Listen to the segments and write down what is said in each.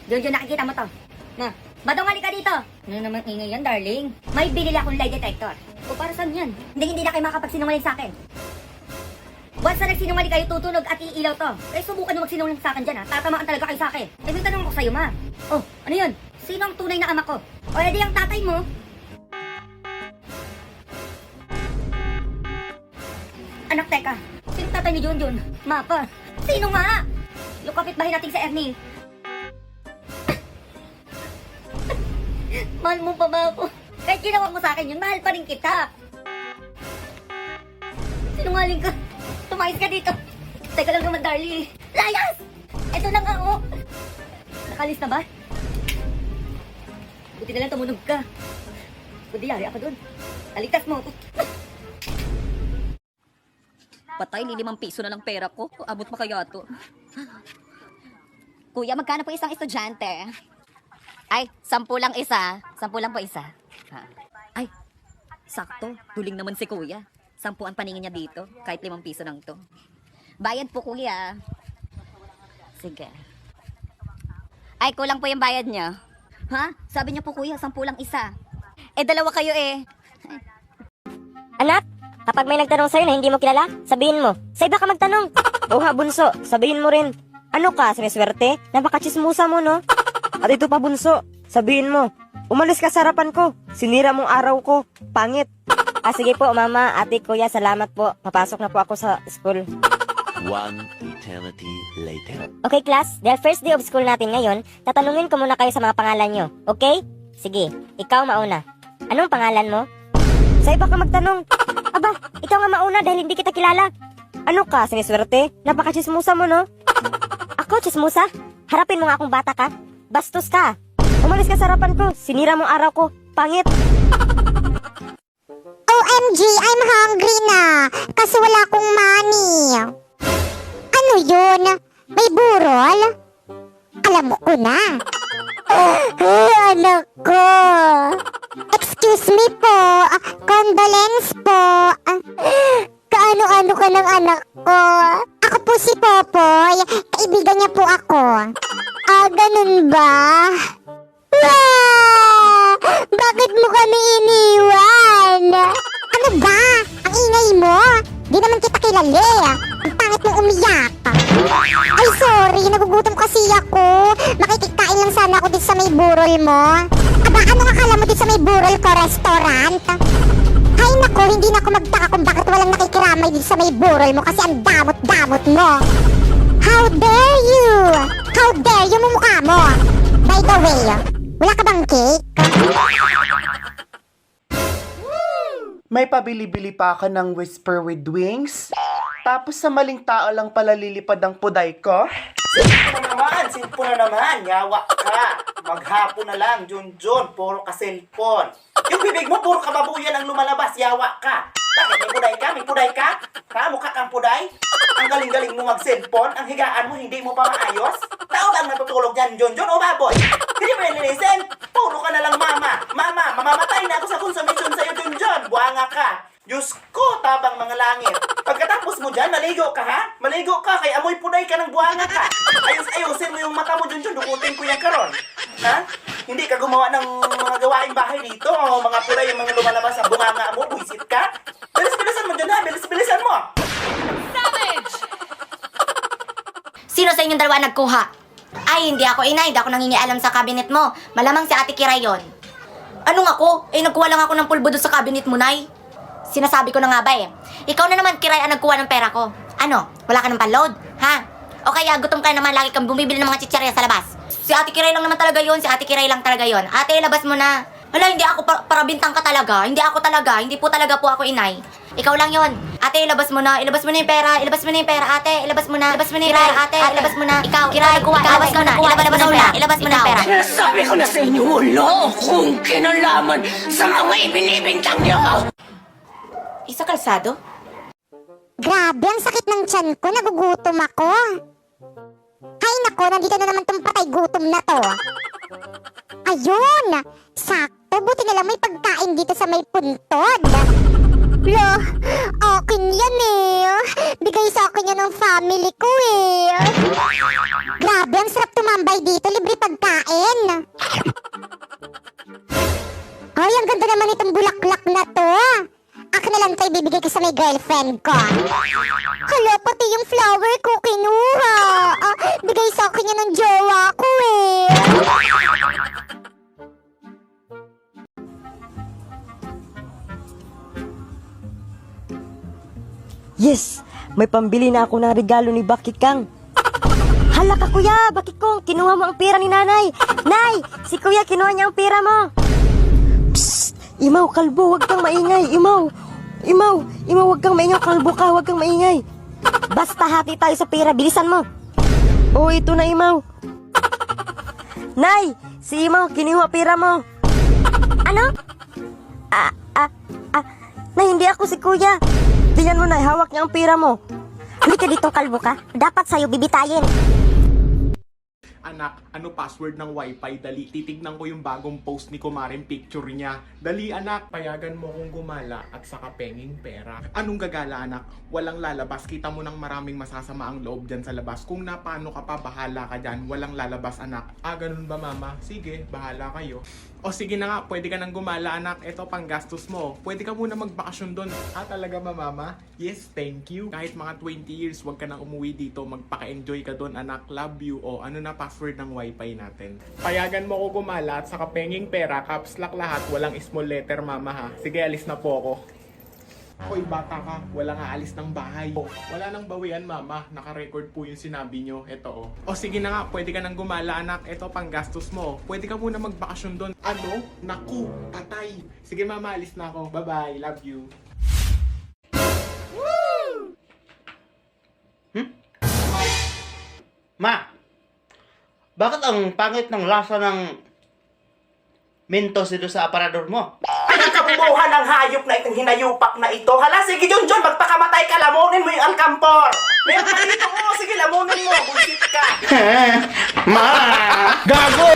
Junjun, nakikita mo to. Na, badong ka dito. Ano naman ingay yan, darling? May binili akong lie detector. O para saan yan? Hindi na kayo makapagsinungaling sa akin. Once na nagsinungaling kayo, tutunog at iilaw to. Eh, subukan nyo magsinungaling sa akin dyan, ha? Tatamaan talaga kayo sa akin. Eh, may tanong ako sa'yo, ma. Oh, ano yun? Sino ang tunay na ama ko? O, edi ang tatay mo. Anak, teka. Sino tatay ni Junjun? Mapa. Sino nga? Yung kapitbahay natin sa Ernie. Mahal mo pa ba ako? Kahit ginawa mo sa akin yun, mahal pa rin kita. Sinungaling ka. Tumayos ka dito. Teka lang naman, darling. Layas! Ito na nga, oh. Nakalis na ba? Buti na lang tumunog ka. Buti yari ako dun. Taligtas mo ako. Patay, ni 5 piso na lang pera ko. Abot pa kaya to? Kuya, magkano po isang estudyante? Ay, 10 lang isa. 10 lang po isa. Ha? Ay, sakto. Huling naman si kuya. 10 ang paningin niya dito. Kahit 5 piso lang to. Bayad po, kuya. Sige. Ay, kulang po yung bayad niya. Ha? Sabi niya po kuya, 10 lang isa. Eh, dalawa kayo eh. Anak, kapag may nagtanong sa'yo na hindi mo kilala, sabihin mo, sa iba ka magtanong. Oo nga, bunso, sabihin mo rin. Ano ka, siniswerte? Napakachismusa mo, no? At ito pa, bunso, sabihin mo, umalis ka sa harapan ko, sinira mong araw ko, pangit. Sige po, mama, ate, kuya, salamat po. Papasok na po ako sa school. One eternity later. Okay, class, dahil first day of school natin ngayon, tatanungin ko muna kayo sa mga pangalan nyo, okay? Sige, ikaw mauna. Anong pangalan mo? Sa iba ka magtanong. Aba, ikaw nga mauna dahil hindi kita kilala. Ano ka, siniswerte? Napakachismusa mo, no? Ako, chismusa? Harapin mo nga akong bata ka. Bastos ka. Umalis ka sa harapan ko. Sinira mong araw ko. Pangit. OMG, I'm hungry na. Kasi wala akong money. Ano yun? May burol? Alam mo ko na. Anak ko. Excuse me po. Condolence po. Kaano-ano ka ng anak ko? Ako po si Popoy. Kaibigan niya po ako. Ganun ba? Bakit mo kami iniwan? Ano ba? Ang ingay mo? Di naman kita kilala. Ang pangit mong umiyak. Ay, sorry. Nagugutom kasi ako. Makikikain lang sana ako dito sa may burol mo. Aba, ano akala mo dito sa may burol ko restaurant? Ay, nako, hindi na ako magtaka kung bakit walang nakikiramay dito sa may burol mo kasi ang damot-damot mo. How dare you? How dare you mo mukha mo? By the way, wala ka bang cake? May pabili-bili pa ka ng Whisper with Wings? Tapos sa maling tao lang pala lilipad ang puday ko? Simpo na naman, yawa ka. Maghapon na lang, Junjun, puro ka cellphone. Yung bibig mo, puro kababuyan ang lumalabas, yawa ka. Bakit may puday ka? May puday ka? Ha? Mukha kang puday? Ang galing-galing mo mag-cellphone, ang higaan mo hindi mo pa maayos? Tao ba ang natutulog dyan, Junjun o baboy? Hindi mo nililisen? Puro ka na lang mama. Mama, mamamatay na ako sa consumption sa'yo, Junjun. Buanga ka. Diyos ko, tabang mga langit. Pagkatapos mo dyan, maligo ka ha? Maligo ka, kay amoy puday ka ng buanga ka. Ayos-ayosin mo yung mata mo, Junjun. Dukutin ko yan karon. Ha? Hindi ka gumawa ng mga gawaing bahay dito. O mga puday yung mga lumalabas sa bunganga mo. Buisit ka. Bilis-bilisan mo dyan ha. Bilis-bilisan mo. Sino sa inyong dalawa nagkuha? Ay, hindi ako inay. Hindi ako nangingialam sa cabinet mo. Malamang si Ate Kiray yon. Anong ako? Eh, nagkuha lang ako ng pulbo doon sa cabinet mo, Nay. Sinasabi ko na nga ba eh. Ikaw na naman, Kiray, ang nagkuha ng pera ko. Ano? Wala ka ng panload? Ha? O kaya gutom ka naman, lagi kang bumibili ng mga chichirya sa labas. Si Ate Kiray lang naman talaga yon. Si Ate Kiray lang talaga yon. Ate, labas mo na. Hala, hindi ako para bintang ka talaga. Hindi ako talaga. Hindi po talaga po ako inay. Ikaw lang yon. Ate, ilabas mo na. Ilabas mo na yung pera. Ilabas mo na yung pera, ate. Ilabas mo na. Ilabas mo na yung pera, ate. Ilabas mo na. Ikaw, Kiray, ilabas mo na. Ilabas mo na. Ilabas mo na yung pera. Sinasabi ko na sa inyo, wala akong kinalaman sa mga ibinibintang niyo. Isa kalsado? Grabe, ang sakit ng tiyan ko. Nagugutom ako. Ay, nako, nandito na naman tong patay gutom na to. Ayun! Sakto, buti na lang may pagkain dito sa may puntod. Lo, akin yan eh. Bigay sa akin yan ng family ko eh. Grabe, ang sarap tumambay dito. Libre pagkain. Ay, ang ganda naman itong bulaklak na to. Akin na lang ito ibibigay ko sa may girlfriend ko. Hala, pati yung flower ko kinuha. Bigay sa akin yan ng jowa ko eh. Yes! May pambili na ako ng regalo ni Bakikang. Hala ka kuya, Bakikong, kinuha mo ang pera ni nanay. Nay, si kuya kinuha niya ang pera mo. Psst! Imaw, kalbo, wag kang maingay. Imaw, wag kang maingay. Kalbo ka, wag kang maingay. Basta hati tayo sa pera, bilisan mo. Oh, ito na Imaw. Nay, si Imaw, kinuha pera mo. Ano? Nay, hindi ako si kuya. Tingnan mo na, hawak niya ang pera mo. Halika dito, kalbo ka. Dapat sa'yo bibitayin. Anak, ano password ng wifi? Dali, titignan ko yung bagong post ni Kumarin picture niya. Dali anak, payagan mo kong gumala at saka penging pera. Anong gagala anak? Walang lalabas, kita mo nang maraming masasama ang loob dyan sa labas. Kung napano ka pa, bahala ka dyan. Walang lalabas anak. Ganun ba mama? Sige, bahala kayo. O sige na nga, pwede ka nang gumala anak. Ito pang gastos mo. Pwede ka muna magbakasyon doon. Talaga ba mama? Yes, thank you. Kahit mga 20 years, wag ka nang umuwi dito. Magpaka-enjoy ka doon anak. Love you. O ano na password ng wifi natin? Payagan mo ko gumala at saka penging pera. Caps lock lahat. Walang small letter mama ha. Sige, alis na po ako. Hoy bata ka, wala nga alis ng bahay. Wala nang bawian mama, naka-record po yung sinabi nyo. Eto o sige na nga, pwede ka nang gumala anak. Eto pang gastos mo. Pwede ka muna magbakasyon doon. Ano? Naku, patay. Sige mama, alis na ako. Bye bye, love you. Ma, bakit ang pangit ng lasa ng Mentos dito sa aparador mo? Ay, ang kabubuhan ng hayop na itong hinayupak na ito. Hala, sige John, magpakamatay ka, lamunin mo yung alkampor. Meron pa dito ko, sige, lamunin mo, bullshit ka. Ma! Gago!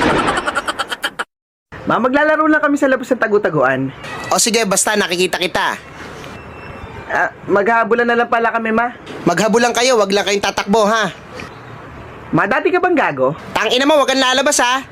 Ma, maglalaro lang kami sa labas ng tagu-taguan. O sige, basta nakikita kita. Maghahabulan na lang pala kami, ma. Maghabulan kayo, wag lang kayong tatakbo, ha? Ma, dati ka bang gago? Tangina mo, wag kang lalabas, ha?